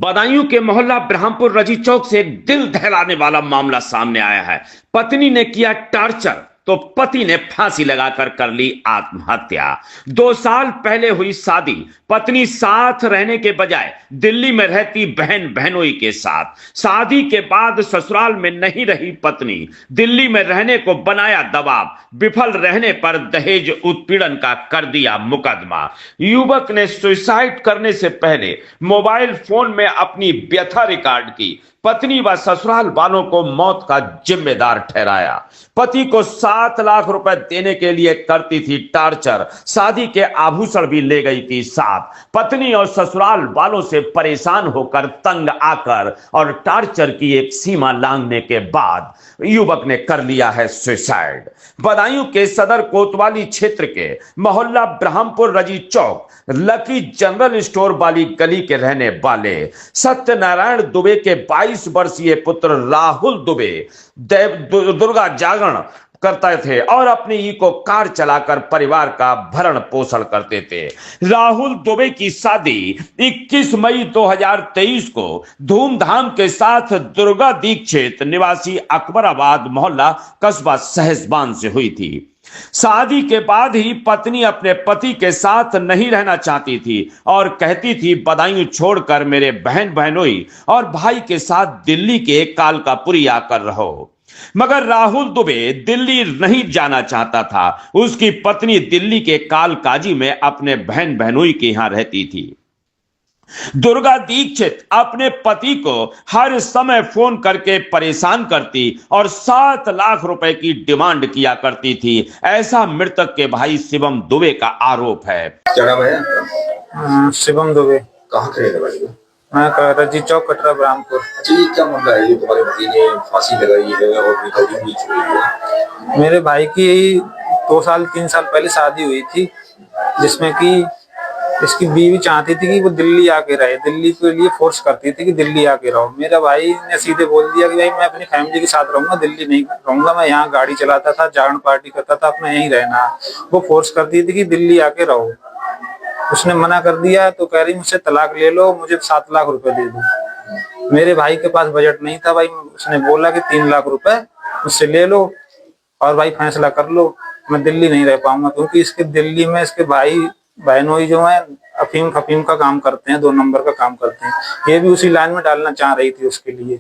बदायूं के मोहल्ला ब्रह्मपुर रजी चौक से एक दिल दहलाने वाला मामला सामने आया है। पत्नी ने किया टॉर्चर तो पति ने फांसी लगाकर कर ली आत्महत्या। 2 साल पहले हुई शादी, पत्नी साथ रहने के बजाय दिल्ली में रहती बहन बहनोई के साथ। शादी के बाद ससुराल में नहीं रही पत्नी, दिल्ली में रहने को बनाया दबाव। विफल रहने पर दहेज उत्पीड़न का कर दिया मुकदमा। युवक ने सुसाइड करने से पहले मोबाइल फोन में अपनी व्यथा रिकॉर्ड की। पत्नी व ससुराल वालों को मौत का जिम्मेदार ठहराया। पति को 7 लाख रुपए देने के लिए करती थी टॉर्चर। शादी के आभूषण भी ले गई थी साथ। पत्नी और ससुराल वालों से परेशान होकर, तंग आकर और टॉर्चर की एक सीमा लांघने के बाद युवक ने कर लिया है सुसाइड। बदायूं के सदर कोतवाली क्षेत्र के मोहल्ला ब्रह्मपुर रजी चौक लकी जनरल स्टोर वाली गली के रहने वाले सत्यनारायण दुबे के 22 वर्षीय पुत्र राहुल दुबे दुर्गा जागरण करते थे और अपनी इको कार चलाकर परिवार का भरण पोषण करते थे। राहुल दुबे की शादी 21 मई 2023 को धूमधाम के साथ दुर्गा दीक्षित निवासी अकबराबाद मोहल्ला कस्बा सहसबान से हुई थी। शादी के बाद ही पत्नी अपने पति के साथ नहीं रहना चाहती थी और कहती थी बदायूं छोड़कर मेरे बहन बहनोई और भाई के साथ दिल्ली के कालकापुरी आकर रहो। मगर राहुल दुबे दिल्ली नहीं जाना चाहता था। उसकी पत्नी दिल्ली के कालकाजी में अपने बहन बहनोई के यहां रहती थी। दुर्गा दीक्षित अपने पति को हर समय फोन करके परेशान करती और 7 लाख रुपए की डिमांड किया करती थी। ऐसा मृतक के भाई शिवम दुबे का आरोप है। क्या नाम है आपका? शिवम दुबे। कहाँ के रहने वाले हो? मैं रजी चौक कटरा ब्रह्मपुर। अच्छा, ये क्या मामला है? ये तुम्हारे भाई ने फांसी लगाई है और बेटा भी छुई है। मेरे भाई की 2 साल 3 साल पहले शादी हुई थी, जिसमें कि इसकी बीवी चाहती थी कि वो दिल्ली आके रहे, दिल्ली के लिए फोर्स करती थी कि दिल्ली आके रहो। मेरा भाई ने सीधे बोल दिया कि भाई मैं अपनी फैमिली के साथ रहूंगा, दिल्ली नहीं रहूंगा, मैं यहाँ गाड़ी चलाता था, जागरण पार्टी करता था, अपना यहीं रहना। वो फोर्स करती थी कि दिल्ली आके रहो। उसने मना कर दिया तो कह रही मुझसे तलाक ले लो, मुझे 7 लाख रुपए दे दो। मेरे भाई के पास बजट नहीं था भाई, उसने बोला कि 3 लाख रुपए मुझसे ले लो और भाई फैसला कर लो, मैं दिल्ली नहीं रह पाऊंगा। क्योंकि इसके दिल्ली में इसके भाई बहनोई जो है अफीम फफीम का काम करते हैं, 2 नंबर का काम करते हैं। ये भी उसी लाइन में डालना चाह रही थी। उसके लिए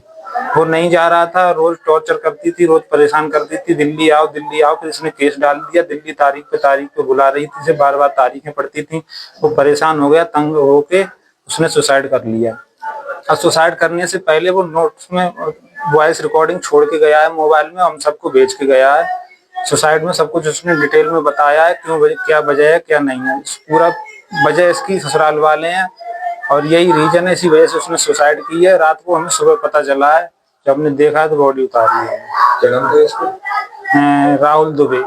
वो नहीं जा रहा था, रोज टॉर्चर करती थी, रोज परेशान करती थी, दिल्ली आओ दिल्ली आओ। फिर इसने केस डाल दिया, दिल्ली तारीख पे बुला रही थी, बार बार तारीखें पड़ती थी। वो परेशान हो गया, तंग होके उसने सुसाइड कर लिया। और सुसाइड करने से पहले वो नोट्स में वॉइस रिकॉर्डिंग छोड़ के गया है मोबाइल में, हम सबको भेज के गया है। सुसाइड में सब कुछ उसने डिटेल में बताया है, क्यों क्या वजह है क्या नहीं है। पूरा वजह इसकी ससुराल वाले हैं और यही रीजन है, इसी वजह से उसने सुसाइड की है। रात को हमें सुबह पता चला है, जब हमने देखा है तो बॉडी उतार ली है। क्या नाम था इसको? राहुल दुबे।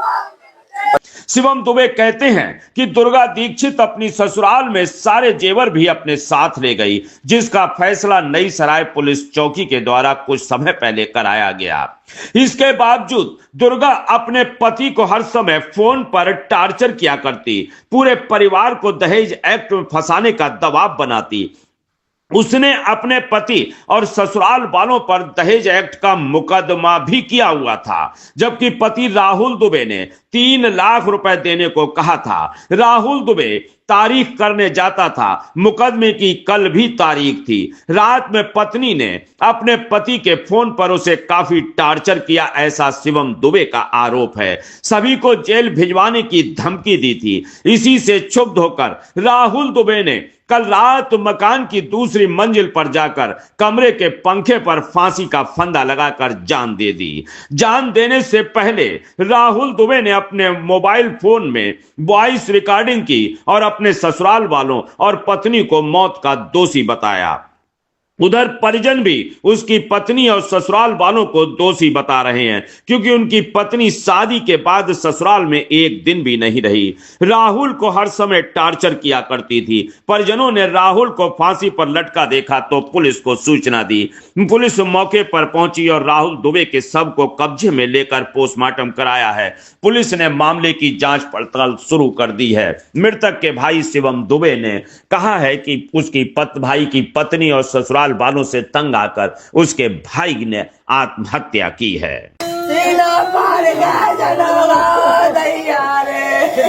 शिवम दुबे कहते हैं कि दुर्गा दीक्षित अपनी ससुराल में सारे जेवर भी अपने साथ ले गई, जिसका फैसला नई सराय पुलिस चौकी के द्वारा कुछ समय पहले कराया गया। इसके बावजूद दुर्गा अपने पति को हर समय फोन पर टॉर्चर किया करती, पूरे परिवार को दहेज एक्ट में फंसाने का दबाव बनाती। उसने अपने पति और ससुराल वालों पर दहेज एक्ट का मुकदमा भी किया हुआ था, जबकि पति राहुल दुबे ने 3 लाख रुपए देने को कहा था। राहुल दुबे तारीख करने जाता था, मुकदमे की कल भी तारीख थी। रात में पत्नी ने अपने पति के फोन पर उसे काफी टॉर्चर किया, ऐसा शिवम दुबे का आरोप है। सभी को जेल भिजवाने की धमकी दी थी। इसी से क्षुब्ध होकर राहुल दुबे ने कल रात मकान की दूसरी मंजिल पर जाकर कमरे के पंखे पर फांसी का फंदा लगाकर जान दे दी। जान देने से पहले राहुल दुबे ने अपने मोबाइल फोन में वॉइस रिकॉर्डिंग की और अपने ससुराल वालों और पत्नी को मौत का दोषी बताया। उधर परिजन भी उसकी पत्नी और ससुराल वालों को दोषी बता रहे हैं, क्योंकि उनकी पत्नी शादी के बाद ससुराल में एक दिन भी नहीं रही। राहुल को हर समय टॉर्चर किया करती थी। परिजनों ने राहुल को फांसी पर लटका देखा तो पुलिस को सूचना दी। पुलिस मौके पर पहुंची और राहुल दुबे के शव को कब्जे में लेकर पोस्टमार्टम कराया है। पुलिस ने मामले की जांच पड़ताल शुरू कर दी है। मृतक के भाई शिवम दुबे ने कहा है कि उसकी भाई की पत्नी और ससुराल ससुराल वालों से तंग आकर उसके भाई ने आत्महत्या की है। सीना पार गया जनवा दैया रे।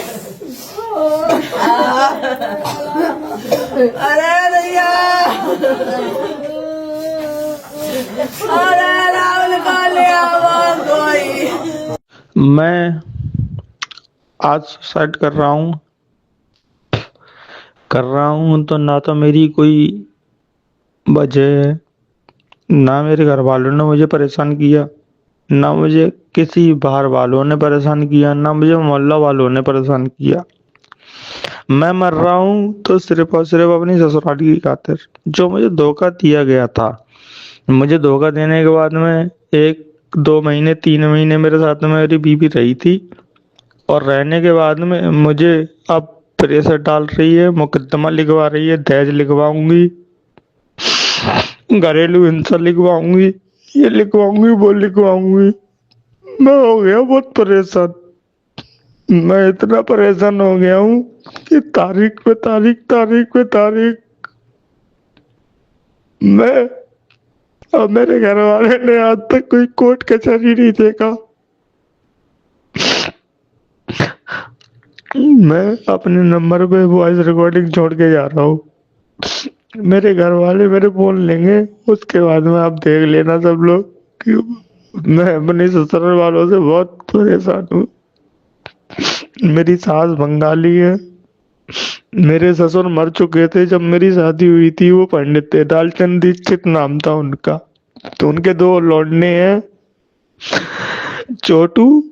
अरे दैया, अरे रावण का लिया वो कोई। मैं आज सुसाइड कर रहा हूँ तो ना तो मेरी कोई वजह है, ना मेरे घर वालों ने मुझे परेशान किया, ना मुझे किसी बाहर वालों ने परेशान किया, ना मुझे मोहल्ला वालों ने परेशान किया। मैं मर रहा हूँ तो सिर्फ और सिर्फ अपनी ससुराल की खातिर, जो मुझे धोखा दिया गया था। मुझे धोखा देने के बाद में 1-2 महीने 3 महीने मेरे साथ में मेरी बीवी रही थी, और रहने के बाद में मुझे अब प्रेशर डाल रही है, मुकदमा लिखवा रही है, दहेज लिखवाऊंगी, घरेलू हिंसा लिखवाऊंगी, ये लिखवाऊंगी, वो लिखवाऊंगी। मैं हो गया बहुत परेशान। मैं इतना परेशान हो गया हूँ कि तारीख पे तारीख मैं, और मेरे घर वाले ने आज तक कोई कोर्ट कचहरी नहीं देखा। मैं अपने नंबर पे वॉइस रिकॉर्डिंग छोड़ के जा रहा हूँ। मेरे घर वाले मेरे फोन लेंगे, उसके बाद में आप देख लेना सब लोग कि मैं अपने ससुराल वालों से बहुत परेशान हूँ। मेरी सास बंगाली है। मेरे ससुर मर चुके थे जब मेरी शादी हुई थी। वो पंडित थे, दालचंद दीक्षित नाम था उनका। तो उनके 2 लौंडे हैं, छोटू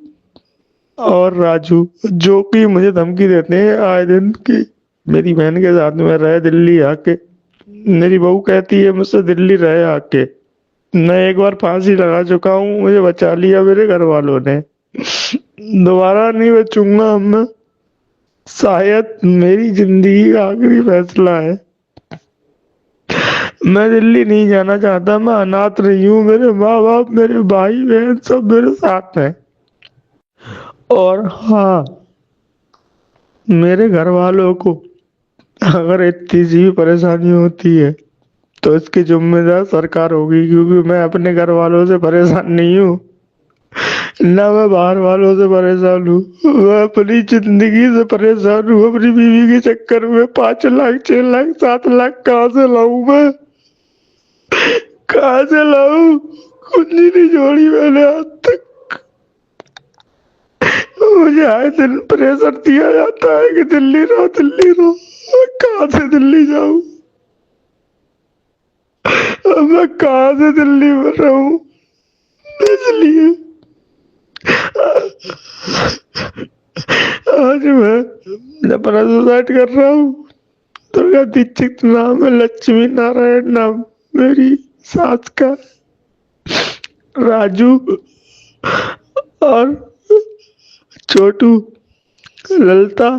और राजू, जो कि मुझे धमकी देते हैं आए दिन की मेरी बहन के साथ में रहे दिल्ली आके। मेरी बहू कहती है मुझसे दिल्ली रहे आके। मैं एक बार फांसी लगा चुका हूँ, मुझे बचा लिया मेरे घर वालों ने। दोबारा नहीं बचूंगा मैं। शायद मेरी जिंदगी का आखिरी फैसला है। मैं दिल्ली नहीं जाना चाहता। मैं अनाथ रही हूँ। मेरे माँ बाप, मेरे भाई बहन सब मेरे साथ हैं। और हाँ, मेरे घर वालों को अगर इतनी सी भी परेशानी होती है तो इसकी जिम्मेदार सरकार होगी, क्योंकि मैं अपने घर वालों से परेशान नहीं हूँ, ना मैं बाहर वालों से परेशान हूँ। मैं अपनी जिंदगी से परेशान हूँ। अपनी बीवी के चक्कर में 5 लाख 6 लाख 7 लाख कहाँ से लाऊं मैं? कहाँ से लाऊं? कुंजी नहीं जोड़ी मैंने आज तक। मुझे आए दिन प्रेशर दिया जाता है कि दिल्ली रहो दिल्ली रहो। कहाँ से दिल्ली जाऊं? मैं कहाँ से दिल्ली में रहूं? इसलिए आज मैं अपना सुसाइड कर रहा हूँ। दुर्गा दीक्षित नाम है, लक्ष्मी नारायण नाम मेरी सास का, राजू और छोटू, ललिता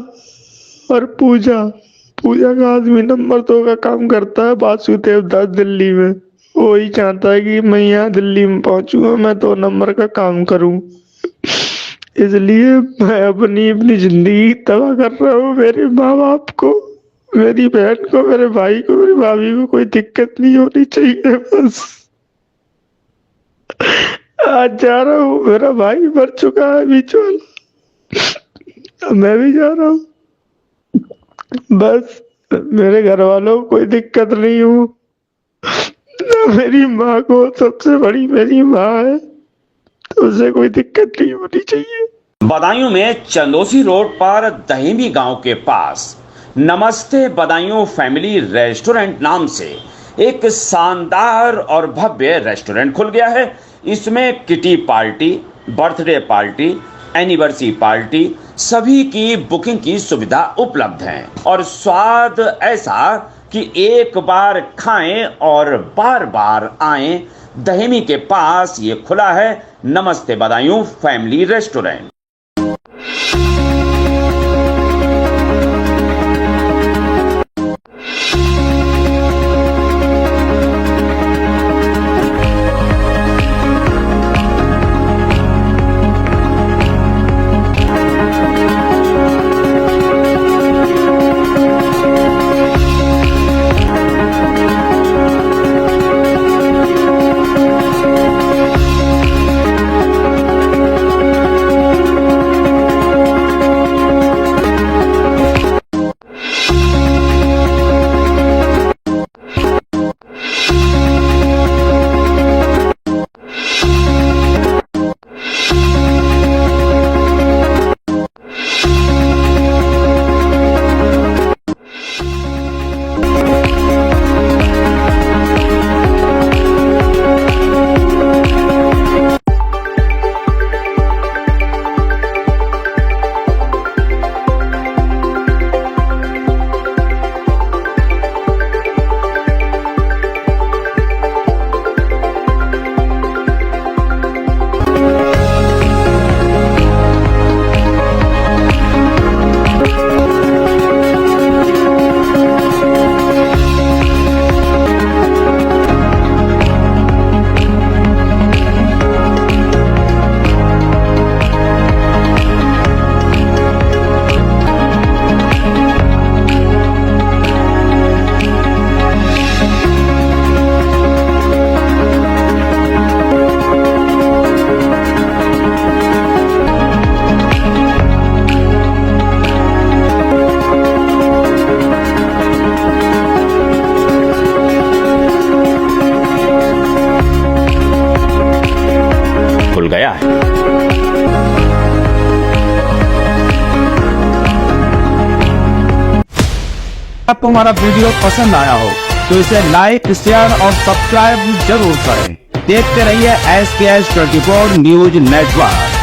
और पूजा का आदमी नंबर 2 का काम करता है वासुदेव दास दिल्ली में। वही चाहता है कि मैं यहाँ दिल्ली में पहुंचूंगा, मैं 2 नंबर का काम करूं। इसलिए मैं अपनी जिंदगी तबाह कर रहा हूँ। मेरे माँ बाप को, मेरी बहन को, मेरे भाई को, मेरी भाभी को कोई दिक्कत नहीं होनी चाहिए। बस आज जा रहा हूँ। मेरा भाई मर चुका है बीच वाला, मैं भी जा रहा हूँ। बस मेरे घर वालों को कोई दिक्कत नहीं हूँ, ना मेरी माँ को। सबसे बड़ी मेरी माँ है, तो उसे कोई दिक्कत नहीं होनी चाहिए। बदायूं में चंदोसी रोड पर दहेमी गांव के पास नमस्ते बदायूं फैमिली रेस्टोरेंट नाम से एक शानदार और भव्य रेस्टोरेंट खुल गया है। इसमें kitty party, birthday party, anniversary party सभी की बुकिंग की सुविधा उपलब्ध है और स्वाद ऐसा कि एक बार खाएं और बार बार आएं। दहेमी के पास ये खुला है नमस्ते बदायूं फैमिली रेस्टोरेंट। आपको हमारा वीडियो पसंद आया हो तो इसे लाइक, शेयर और सब्सक्राइब जरूर करें। देखते रहिए SKS 24 न्यूज नेटवर्क।